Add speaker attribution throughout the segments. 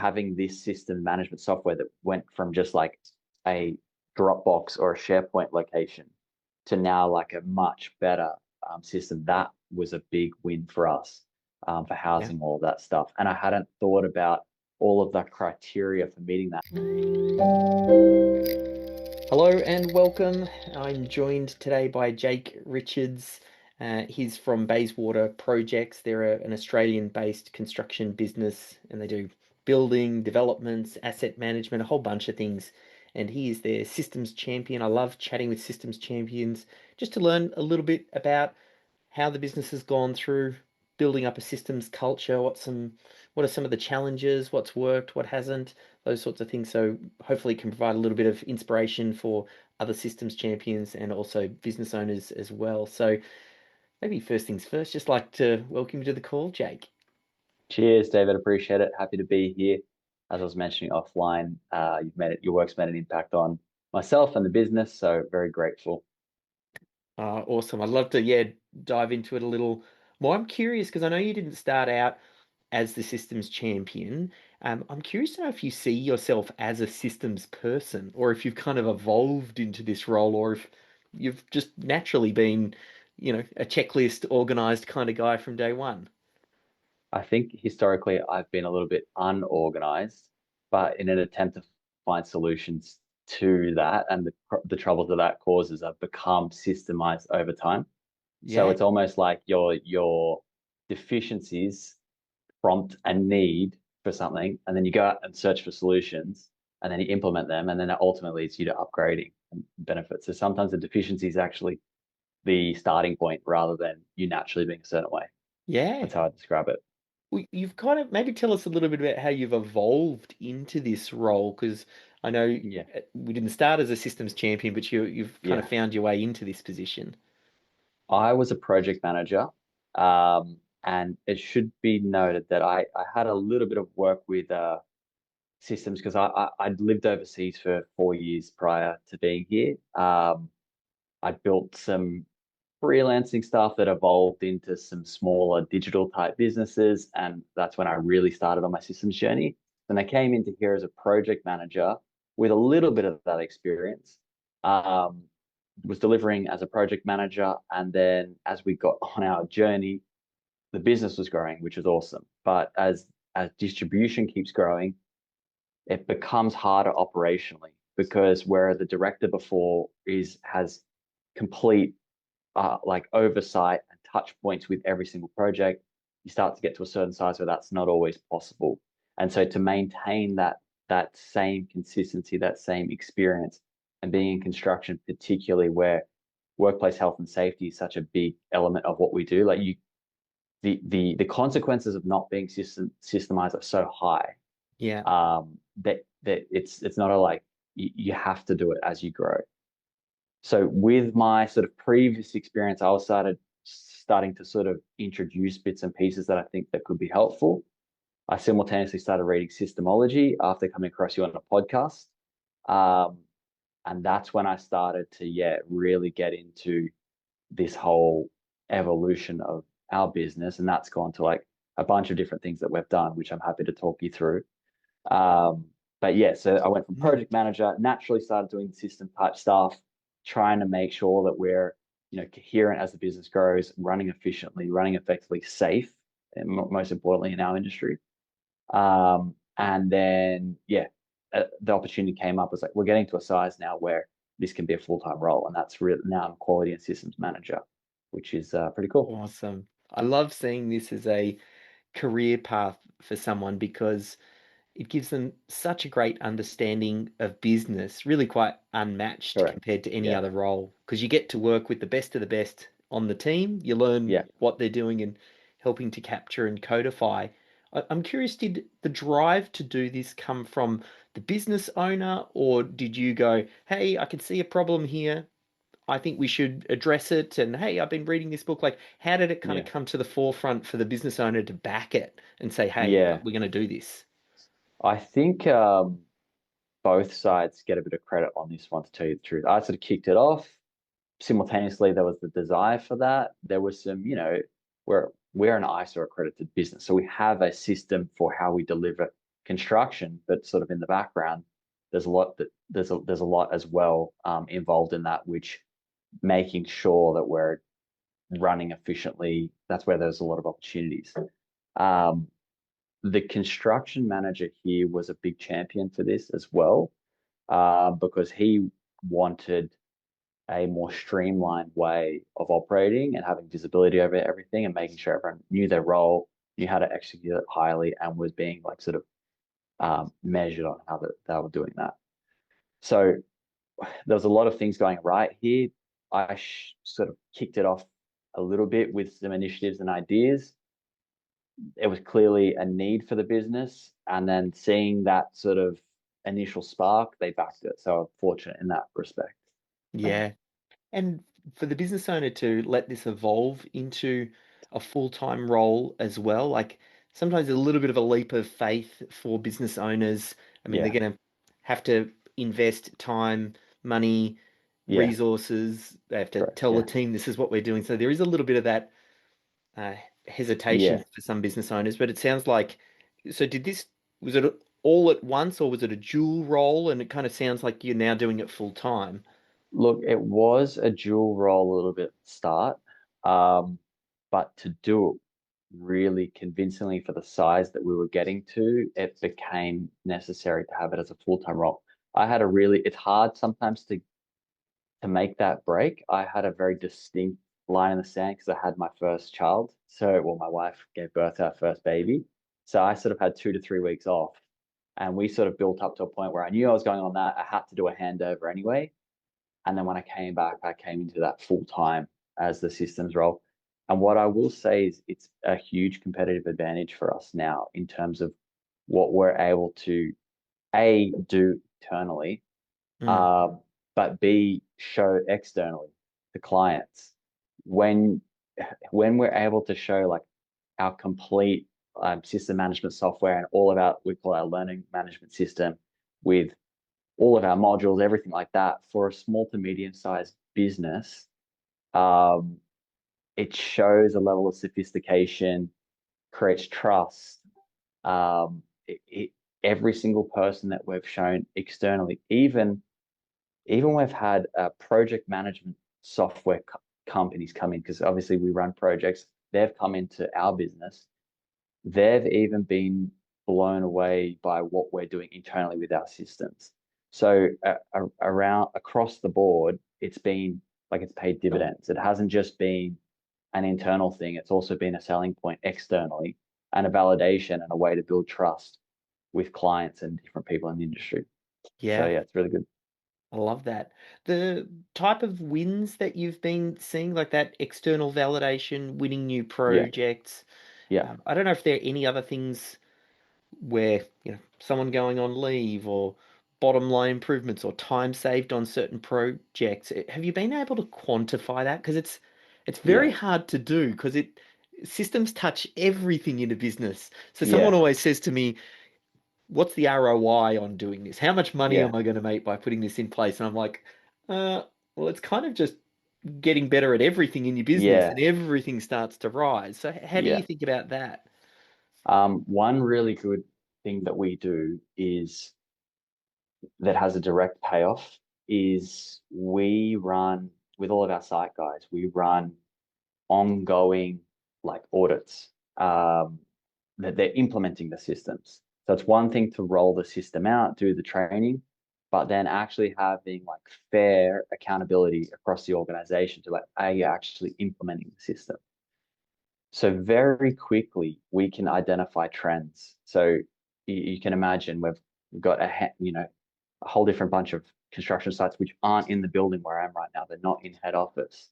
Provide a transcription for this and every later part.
Speaker 1: having this system management software that went from just like a Dropbox or a SharePoint location to now like a much better system, that was a big win for us for
Speaker 2: Yeah.
Speaker 1: housing all of that stuff. And I hadn't thought about all of the criteria for meeting that.
Speaker 2: Hello and welcome. I'm joined today by Jake Richards. He's from Bayswater Projects. They're an Australian-based construction business, and they do building, developments, asset management, a whole bunch of things. And he is their systems champion. I love chatting with systems champions just to learn a little bit about how the business has gone through building up a systems culture, what are some of the challenges, what's worked, what hasn't, those sorts of things. So hopefully it can provide a little bit of inspiration for other systems champions and also business owners as well. So maybe first things first, just like to welcome you to the call, Jake.
Speaker 1: Cheers, David. Appreciate it. Happy to be here. As I was mentioning offline, your work's made an impact on myself and the business, so very grateful.
Speaker 2: Awesome. I'd love to, yeah, dive into it a little more. I'm curious because I know you didn't start out as the systems champion. I'm curious to know if you see yourself as a systems person or if you've kind of evolved into this role or if you've just naturally been, a checklist organized kind of guy from day one.
Speaker 1: I think historically I've been a little bit unorganized, but in an attempt to find solutions to that and the troubles that that causes, I've become systemized over time. So
Speaker 2: Yeah.
Speaker 1: it's almost like your deficiencies prompt a need for something, and then you go out and search for solutions, and then you implement them, and then it ultimately leads you to upgrading and benefits. So sometimes the deficiency is actually the starting point rather than you naturally being a certain way.
Speaker 2: Yeah.
Speaker 1: That's how I describe it.
Speaker 2: Well, you've kind of maybe tell us a little bit about how you've evolved into this role because I know
Speaker 1: Yeah.
Speaker 2: we didn't start as a systems champion, but you've kind of
Speaker 1: Yeah.
Speaker 2: found your way into this position.
Speaker 1: I was a project manager, and it should be noted that I had a little bit of work with systems because I'd lived overseas for 4 years prior to being here. I built some freelancing stuff that evolved into some smaller digital type businesses, and that's when I really started on my systems journey. And I came into here as a project manager with a little bit of that experience. Um, was delivering as a project manager, and then as we got on our journey, the business was growing, which was awesome. But as distribution keeps growing, it becomes harder operationally because where the director before is has complete like oversight and touch points with every single project, you start to get to a certain size where that's not always possible. And so to maintain that same consistency, that same experience, and being in construction, particularly where workplace health and safety is such a big element of what we do, like the consequences of not being systemized are so high
Speaker 2: Yeah.
Speaker 1: that it's not a like you have to do it as you grow. So with my sort of previous experience, I was starting to sort of introduce bits and pieces that I think that could be helpful. I simultaneously started reading Systemology after coming across you on a podcast. Um, and that's when I started to, yeah, really get into this whole evolution of our business. And that's gone to like a bunch of different things that we've done, which I'm happy to talk you through. Um, but yeah, so I went from
Speaker 2: Mm.
Speaker 1: project manager, naturally started doing system type stuff, trying to make sure that we're, coherent as the business grows, running efficiently, running effectively, safe, and most importantly in our industry. And then, yeah, the opportunity came up. It's like we're getting to a size now where this can be a full-time role, and that's really now I'm quality and systems manager, which is pretty cool.
Speaker 2: Awesome. I love seeing this as a career path for someone because it gives them such a great understanding of business, really quite unmatched
Speaker 1: Correct.
Speaker 2: compared to any
Speaker 1: Yeah.
Speaker 2: other role, because you get to work with the best of the best on the team. You learn
Speaker 1: Yeah.
Speaker 2: what they're doing and helping to capture and codify. I'm curious, did the drive to do this come from the business owner, or did you go, hey, I can see a problem here. I think we should address it. And hey, I've been reading this book. Like, how did it kind of
Speaker 1: Yeah.
Speaker 2: come to the forefront for the business owner to back it and say, hey,
Speaker 1: Yeah.
Speaker 2: we're going to do this?
Speaker 1: I think both sides get a bit of credit on this one, to tell you the truth. I sort of kicked it off. Simultaneously, there was the desire for that. There was some, we're an ISO accredited business, so we have a system for how we deliver construction, but sort of in the background, there's a lot that there's a lot as well involved in that, which making sure that we're running efficiently. That's where there's a lot of opportunities. Um, the construction manager here was a big champion for this as well, because he wanted a more streamlined way of operating and having visibility over everything and making sure everyone knew their role, knew how to execute it highly, and was being like sort of measured on how they were doing that. So there was a lot of things going right here. I sort of kicked it off a little bit with some initiatives and ideas. It was clearly a need for the business, and then seeing that sort of initial spark, they backed it. So I'm fortunate in that respect.
Speaker 2: Yeah. And for the business owner to let this evolve into a full-time role as well, like sometimes a little bit of a leap of faith for business owners. I mean, they're
Speaker 1: Yeah,
Speaker 2: going to have to invest time, money,
Speaker 1: yeah,
Speaker 2: resources. They have to
Speaker 1: correct.
Speaker 2: tell the
Speaker 1: Yeah,
Speaker 2: team this is what we're doing. So there is a little bit of that uh, hesitation
Speaker 1: yeah.
Speaker 2: for some business owners, but it sounds like, so was it all at once or was it a dual role? And it kind of sounds like you're now doing it full time.
Speaker 1: Look, it was a dual role a little bit at the start, but to do it really convincingly for the size that we were getting to, it became necessary to have it as a full-time role. It's hard sometimes to make that break. I had a very distinct line in the sand because I had my first child. So, well, my wife gave birth to our first baby. So I sort of had 2 to 3 weeks off. And we sort of built up to a point where I knew I was going on that. I had to do a handover anyway. And then when I came back, I came into that full time as the systems role. And what I will say is it's a huge competitive advantage for us now in terms of what we're able to A, do internally,
Speaker 2: Mm,
Speaker 1: uh, but B, show externally to clients. When when we're able to show like our complete system management software and all of our, we call our learning management system with all of our modules, everything like that, for a small to medium sized business, um, it shows a level of sophistication, creates trust. Um, every single person that we've shown externally, even we've had project management software companies come in because obviously we run projects. They've come into our business. They've even been blown away by what we're doing internally with our systems. So around across the board, it's been like it's paid dividends. It hasn't just been an internal thing. It's also been a selling point externally and a validation and a way to build trust with clients and different people in the industry. So
Speaker 2: yeah.
Speaker 1: yeah, it's really good.
Speaker 2: I love that. The type of wins that you've been seeing, like that external validation, winning new
Speaker 1: Yeah,
Speaker 2: projects.
Speaker 1: yeah,
Speaker 2: I don't know if there are any other things where, someone going on leave or bottom line improvements or time saved on certain projects. Have you been able to quantify that? Because it's
Speaker 1: yeah,
Speaker 2: very hard to do because systems touch everything in a business. So someone
Speaker 1: yeah,
Speaker 2: always says to me, what's the ROI on doing this? How much money
Speaker 1: yeah,
Speaker 2: am I going to make by putting this in place? And I'm like, well, it's kind of just getting better at everything in your business
Speaker 1: yeah,
Speaker 2: and everything starts to rise. So how do you
Speaker 1: yeah.
Speaker 2: think about that?
Speaker 1: One really good thing that we do is that has a direct payoff is we run with all of our site guys, we run ongoing like audits that they're implementing the systems. So it's one thing to roll the system out, do the training, but then actually having like fair accountability across the organization to like, are you actually implementing the system? So very quickly we can identify trends. So you can imagine we've got a whole different bunch of construction sites which aren't in the building where I am right now. They're not in head office.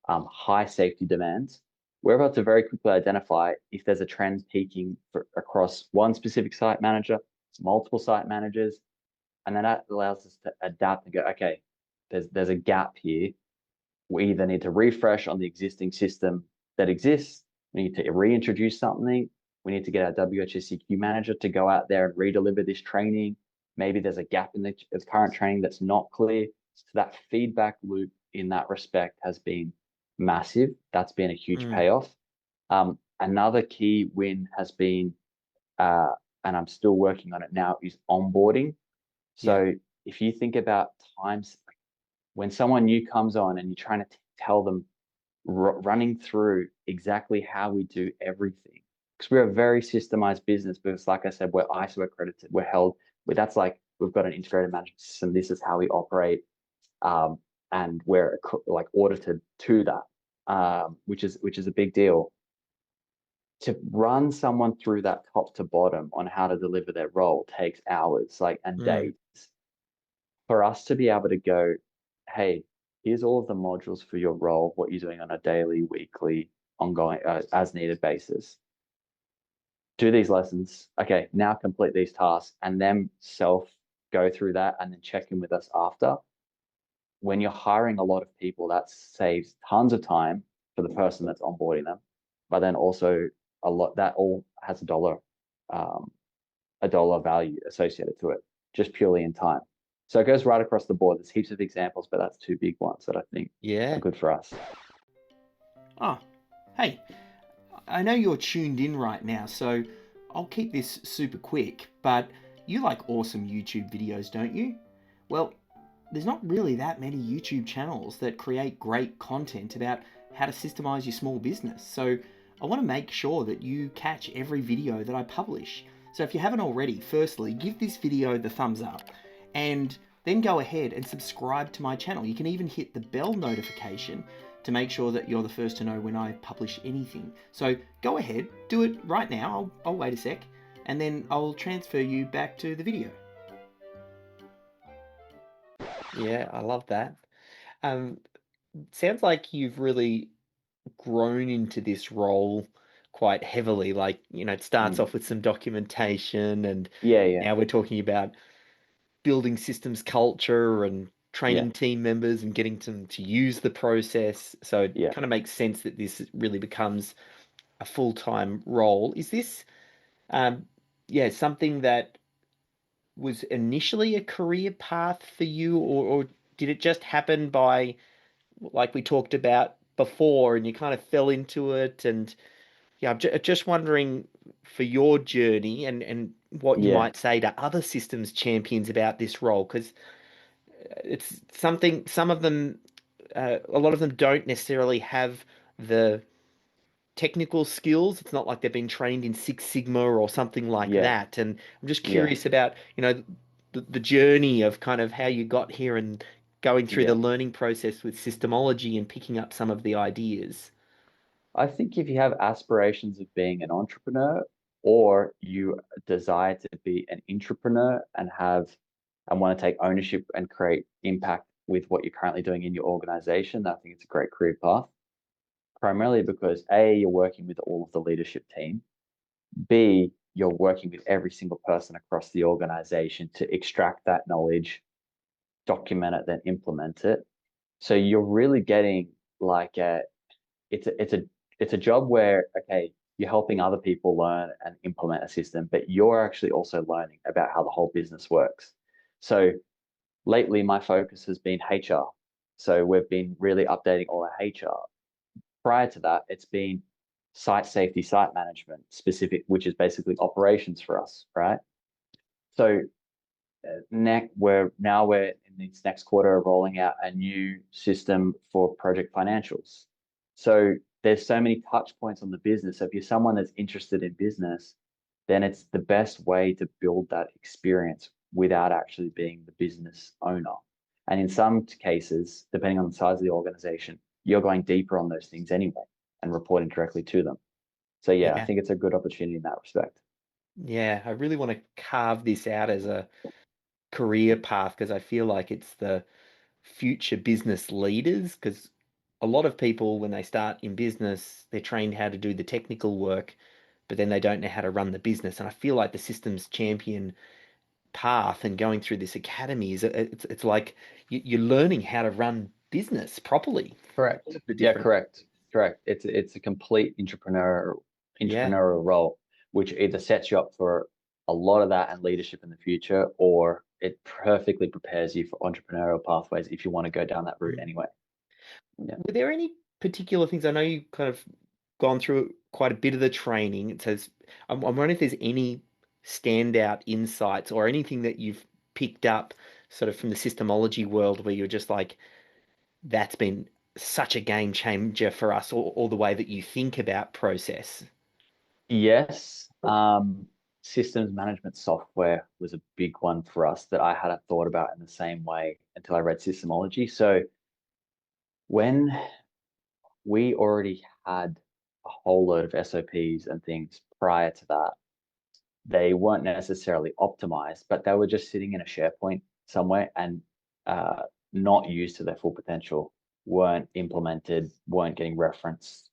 Speaker 1: High safety demands. We're able to very quickly identify if there's a trend peaking across one specific site manager, multiple site managers, and then that allows us to adapt and go, okay, there's a gap here. We either need to refresh on the existing system that exists, we need to reintroduce something, we need to get our WHSCQ manager to go out there and re-deliver this training. Maybe there's a gap in the current training that's not clear. So that feedback loop in that respect has been massive. That's been a huge
Speaker 2: Mm,
Speaker 1: payoff. Another key win has been and I'm still working on it now, is onboarding.
Speaker 2: Yeah.
Speaker 1: So if you think about times when someone new comes on and you're trying to tell them running through exactly how we do everything, because we're a very systemized business, because like I said, we're ISO accredited, we're held, but that's like we've got an integrated management system. This is how we operate, and we're like audited to that, which is a big deal. To run someone through that top to bottom on how to deliver their role takes hours, like, and
Speaker 2: Mm.
Speaker 1: days. For us to be able to go, hey, here's all of the modules for your role, what you're doing on a daily, weekly, ongoing, as needed basis. Do these lessons. Okay, now complete these tasks, and then self go through that and then check in with us after. When you're hiring a lot of people, that saves tons of time for the person that's onboarding them, but then also a lot that all has um, a dollar value associated to it, just purely in time. So it goes right across the board. There's heaps of examples, but that's two big ones that I think are
Speaker 2: Yeah.
Speaker 1: good for us.
Speaker 2: Oh, hey, I know you're tuned in right now, so I'll keep this super quick, but you like awesome YouTube videos, don't you? Well, there's not really that many YouTube channels that create great content about how to systemize your small business. So I want to make sure that you catch every video that I publish. So if you haven't already, firstly, give this video the thumbs up and then go ahead and subscribe to my channel. You can even hit the bell notification to make sure that you're the first to know when I publish anything. So go ahead, do it right now. I'll wait a sec and then I'll transfer you back to the video. Yeah, I love that. Um, Sounds like you've really grown into this role quite heavily. Like, it starts
Speaker 1: Mm.
Speaker 2: off with some documentation, and
Speaker 1: Yeah, yeah,
Speaker 2: now we're talking about building systems culture and
Speaker 1: yeah,
Speaker 2: training team members and getting them to use the process. So it
Speaker 1: yeah.
Speaker 2: kind of makes sense that this really becomes a full-time role. Is this, um, yeah, something that was initially a career path for you, or did it just happen by, like we talked about before, and you kind of fell into it? And yeah, I'm just wondering for your journey and what you
Speaker 1: Yeah,
Speaker 2: might say to other systems champions about this role, because it's something some of them, a lot of them don't necessarily have the technical skills. It's not like they've been trained in Six Sigma or something like
Speaker 1: yeah,
Speaker 2: that. And I'm just
Speaker 1: yeah,
Speaker 2: curious about, the journey of kind of how you got here and going through the
Speaker 1: yeah.
Speaker 2: learning process with systemology and picking up some of the ideas.
Speaker 1: I think if you have aspirations of being an entrepreneur, or you desire to be an intrapreneur and want to take ownership and create impact with what you're currently doing in your organization, I think it's a great career path. Primarily because A, you're working with all of the leadership team. B, you're working with every single person across the organization to extract that knowledge, document it, then implement it. So you're really getting like it's a it's a it's a job where, okay, you're helping other people learn and implement a system, but you're actually also learning about how the whole business works. So lately my focus has been HR. So we've been really updating all our HR. Prior to that, it's been site safety, site management specific, which is basically operations for us, right? So we're in this next quarter rolling out a new system for project financials. So there's so many touch points on the business. So if you're someone that's interested in business, then it's the best way to build that experience without actually being the business owner. And in some cases, depending on the size of the organization, you're going deeper on those things anyway and reporting directly to them. So yeah, I
Speaker 2: Yeah.
Speaker 1: think it's a good opportunity in that respect.
Speaker 2: Yeah, I really want to carve this out as a career path because I feel like it's the future business leaders. Because a lot of people, when they start in business, they're trained how to do the technical work, but then they don't know how to run the business. And I feel like the systems champion path and going through this academy is it's like you're learning how to run business properly. All
Speaker 1: Correct.
Speaker 2: of the
Speaker 1: Yeah,
Speaker 2: different,
Speaker 1: correct. Correct. It's a complete
Speaker 2: yeah.
Speaker 1: entrepreneurial role, which either sets you up for a lot of that and leadership in the future, or it perfectly prepares you for entrepreneurial pathways if you want to go down that route
Speaker 2: Mm.
Speaker 1: anyway. Yeah.
Speaker 2: Were there any particular things? I know you kind of gone through quite a bit of the training. It says, I'm wondering if there's any standout insights or anything that you've picked up sort of from the systemology world where you're just like, that's been such a game changer for us, or the way that you think about process?
Speaker 1: Yes. Systems management software was a big one for us that I hadn't thought about in the same way until I read Systemology. So when we already had a whole load of SOPs and things prior to that, they weren't necessarily optimized, but they were just sitting in a SharePoint somewhere and uh, not used to their full potential, weren't implemented, weren't getting referenced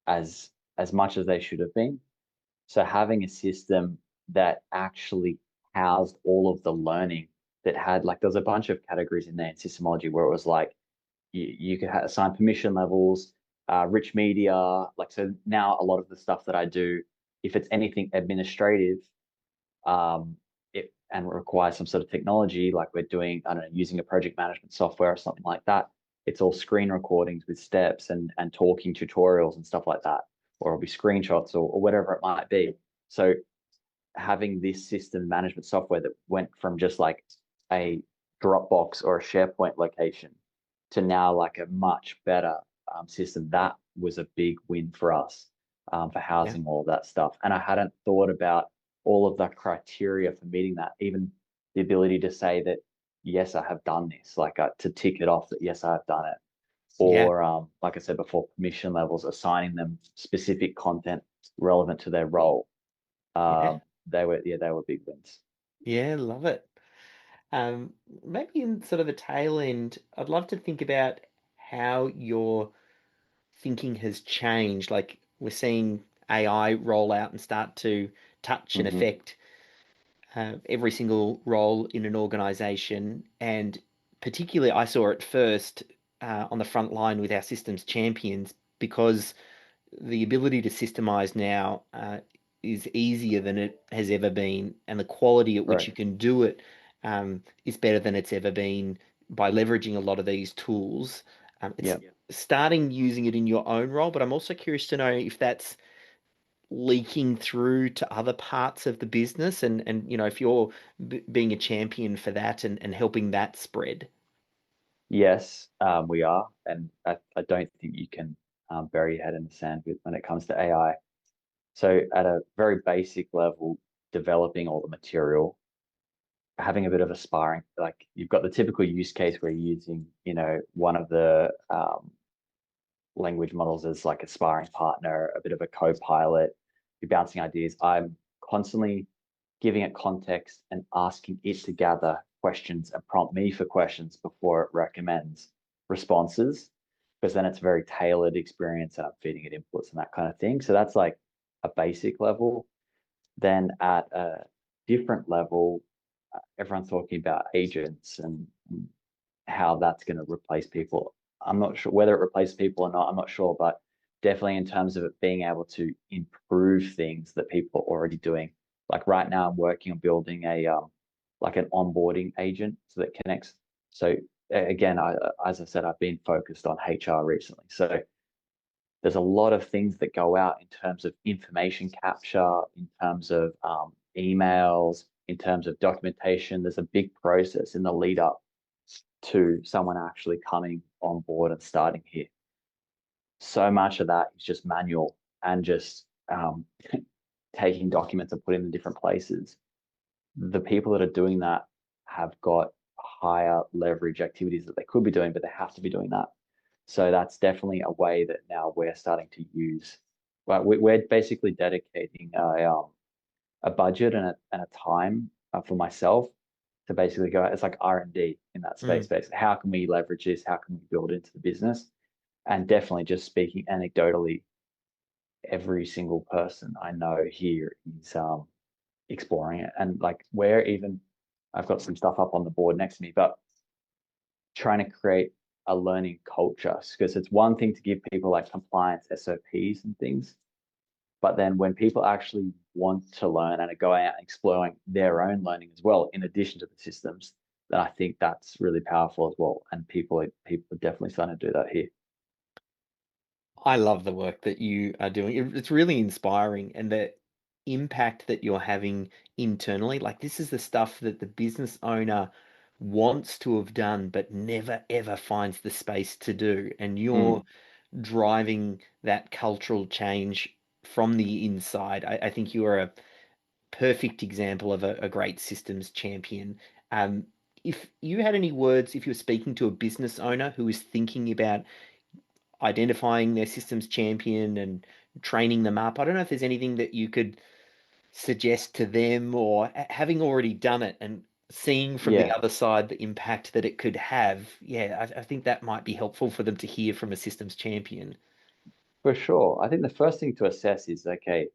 Speaker 1: as much as they should have been. So having a system that actually housed all of the learning that had like there's a bunch of categories in there in systemology where it was like you could assign permission levels, rich media. Like so now a lot of the stuff that I do, if it's anything administrative, it and requires some sort of technology, like we're doing, I don't know, using a project management software or something like that. It's all screen recordings with steps and talking tutorials and stuff like that, or it'll be screenshots or whatever it might be. So having this system management software that went from just like a Dropbox or a SharePoint location to now like a much better system, that was a big win for us for
Speaker 2: Yeah.
Speaker 1: housing all of that stuff. And I hadn't thought about all of the criteria for meeting that, even the ability to say that, yes, I have done this, like to tick it off that, yes, I have done it.
Speaker 2: Yeah.
Speaker 1: Or, like I said before, permission levels, assigning them specific content relevant to their role.
Speaker 2: Yeah.
Speaker 1: They were big wins.
Speaker 2: Yeah. Love it. Maybe in sort of the tail end, I'd love to think about how your thinking has changed. Like we're seeing AI roll out and start to touch and
Speaker 1: Hmm.
Speaker 2: affect every single role in an organization. And particularly, I saw it first on the front line with our systems champions because the ability to systemize now is easier than it has ever been, and the quality at which you
Speaker 1: Correct.
Speaker 2: can do it is better than it's ever been by leveraging a lot of these tools. It's
Speaker 1: Yeah.
Speaker 2: starting using it in your own role, but I'm also curious to know if that's leaking through to other parts of the business, and if you're being a champion for that and helping that spread.
Speaker 1: Yes, we are, and I don't think you can bury your head in the sand with when it comes to AI. So at a very basic level, developing all the material, having a bit of a sparring, like you've got the typical use case where you're using, one of the language models as like a sparring partner, a bit of a co-pilot. You're bouncing ideas. I'm constantly giving it context and asking it to gather questions and prompt me for questions before it recommends responses, because then it's a very tailored experience and I'm feeding it inputs and that kind of thing. So that's like a basic level. Then at a different level, everyone's talking about agents and how that's going to replace people. I'm not sure whether it replaces people or not. I'm not sure, but definitely in terms of it being able to improve things that people are already doing. Like right now, I'm working on building a like an onboarding agent so that connects. So again, as I said, I've been focused on HR recently. So there's a lot of things that go out in terms of information capture, in terms of emails, in terms of documentation. There's a big process in the lead up to someone actually coming on board and starting here. So much of that is just manual and just taking documents and putting them in different places. The people that are doing that have got higher leverage activities that they could be doing, but they have to be doing that. So that's definitely a way that now we're starting to use. But we're basically dedicating a budget and a time for myself to basically go. It's like R&D in that space.
Speaker 2: Mm.
Speaker 1: Basically, how can we leverage this? How can we build it into the business? And definitely, just speaking anecdotally, every single person I know here is exploring it. And like we're even, I've got some stuff up on the board next to me, but trying to create a learning culture, because it's one thing to give people like compliance SOPs and things, but then when people actually want to learn and are going out and exploring their own learning as well, in addition to the systems, then I think that's really powerful as well. And people are definitely starting to do that here.
Speaker 2: I love the work that you are doing. It's really inspiring, and that impact that you're having internally. Like this is the stuff that the business owner wants to have done, but never ever finds the space to do. And you're
Speaker 1: Mm,
Speaker 2: driving that cultural change from the inside. I think you are a perfect example of a great systems champion. Um, if you had any words, if you were speaking to a business owner who is thinking about identifying their systems champion and training them up, I don't know if there's anything that you could suggest to them, or having already done it and seeing from the
Speaker 1: yeah,
Speaker 2: other side the impact that it could have. Yeah, I think that might be helpful for them to hear from a systems champion.
Speaker 1: for sure. I think the first thing to assess is, okay,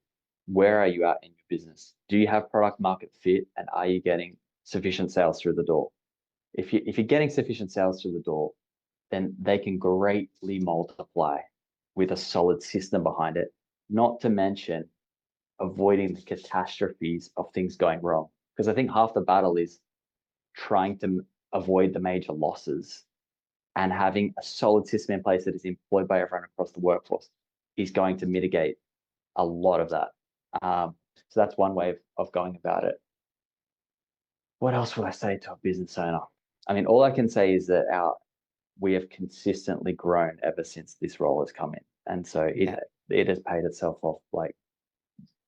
Speaker 1: where are you at in your business? Do you have product market fit, and are you getting sufficient sales through the door? If you're getting sufficient sales through the door, then they can greatly multiply with a solid system behind it. Not to mention avoiding the catastrophes of things going wrong. Because I think half the battle is trying to avoid the major losses, and having a solid system in place that is employed by everyone across the workforce is going to mitigate a lot of that. So that's one way of going about it. What else would I say to a business owner? I mean, all I can say is that we have consistently grown ever since this role has come in, and so
Speaker 2: Yeah,
Speaker 1: it has paid itself off like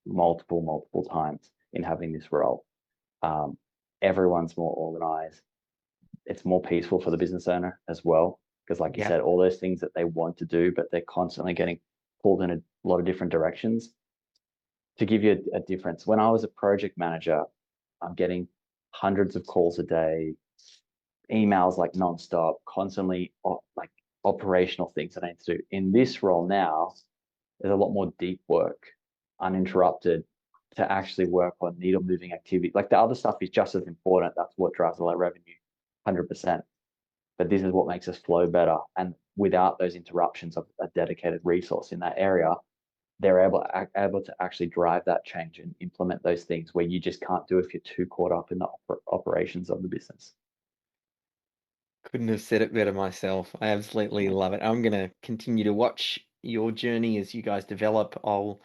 Speaker 1: multiple times in having this role. Um, Everyone's more organized. It's more peaceful for the business owner as well, because like you
Speaker 2: yeah,
Speaker 1: said, all those things that they want to do, but they're constantly getting pulled in a lot of different directions. To give you a difference, when I was a project manager, I'm getting hundreds of calls a day, emails like nonstop, constantly like operational things that I need to do. In this role now, there's a lot more deep work, uninterrupted, to actually work on needle moving activity. Like the other stuff is just as important. That's what drives a lot of revenue, 100%. But this is what makes us flow better. And without those interruptions of a dedicated resource in that area, they're able to actually drive that change and implement those things where you just can't do if you're too caught up in the operations of the business.
Speaker 2: couldn't have said it better myself. I absolutely
Speaker 1: Yeah.
Speaker 2: love it. I'm gonna continue to watch your journey as you guys develop. I'll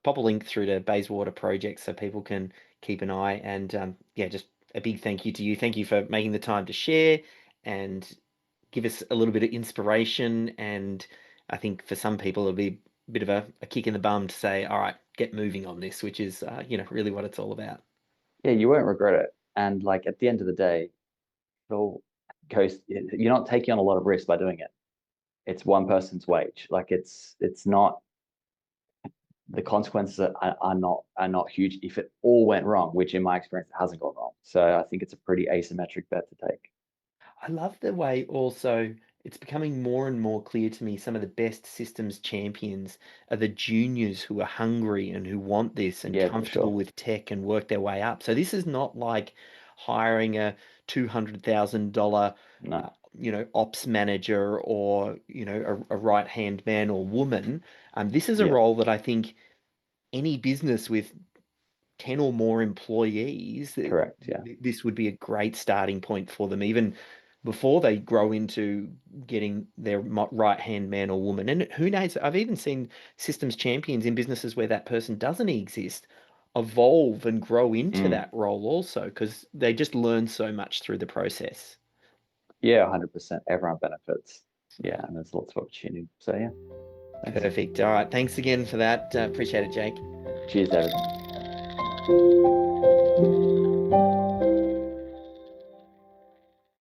Speaker 2: pop a link through to Bayswater Projects so people can keep an eye. And yeah, just a big thank you to you. Thank you for making the time to share and give us a little bit of inspiration. And I think for some people, it'll be a bit of a kick in the bum to say, all right, get moving on this, which is, really what it's all about.
Speaker 1: Yeah, you won't regret it. And like at the end of the day, it all goes, you're not taking on a lot of risk by doing it. It's one person's wage. Like it's not, the consequences are not huge if it all went wrong, which in my experience hasn't gone wrong. So I think it's a pretty asymmetric bet to take.
Speaker 2: I love the way also it's becoming more and more clear to me some of the best systems champions are the juniors who are hungry and who want this and
Speaker 1: Yeah, for
Speaker 2: comfortable
Speaker 1: sure.
Speaker 2: with tech and work their way up. So this is not like hiring a $200,000
Speaker 1: No,
Speaker 2: ops manager or a right hand man or woman. This is a
Speaker 1: yeah,
Speaker 2: role that I think any business with 10 or more employees,
Speaker 1: correct. Yeah.
Speaker 2: this would be a great starting point for them, even before they grow into getting their right-hand man or woman. And who knows, I've even seen systems champions in businesses where that person doesn't exist evolve and grow into
Speaker 1: Mm.
Speaker 2: that role also because they just learn so much through the process.
Speaker 1: Yeah, 100%. Everyone benefits. Yeah, and there's lots of opportunity. So yeah, thanks.
Speaker 2: Perfect. All right. Thanks again for that. Appreciate it, Jake.
Speaker 1: Cheers, David.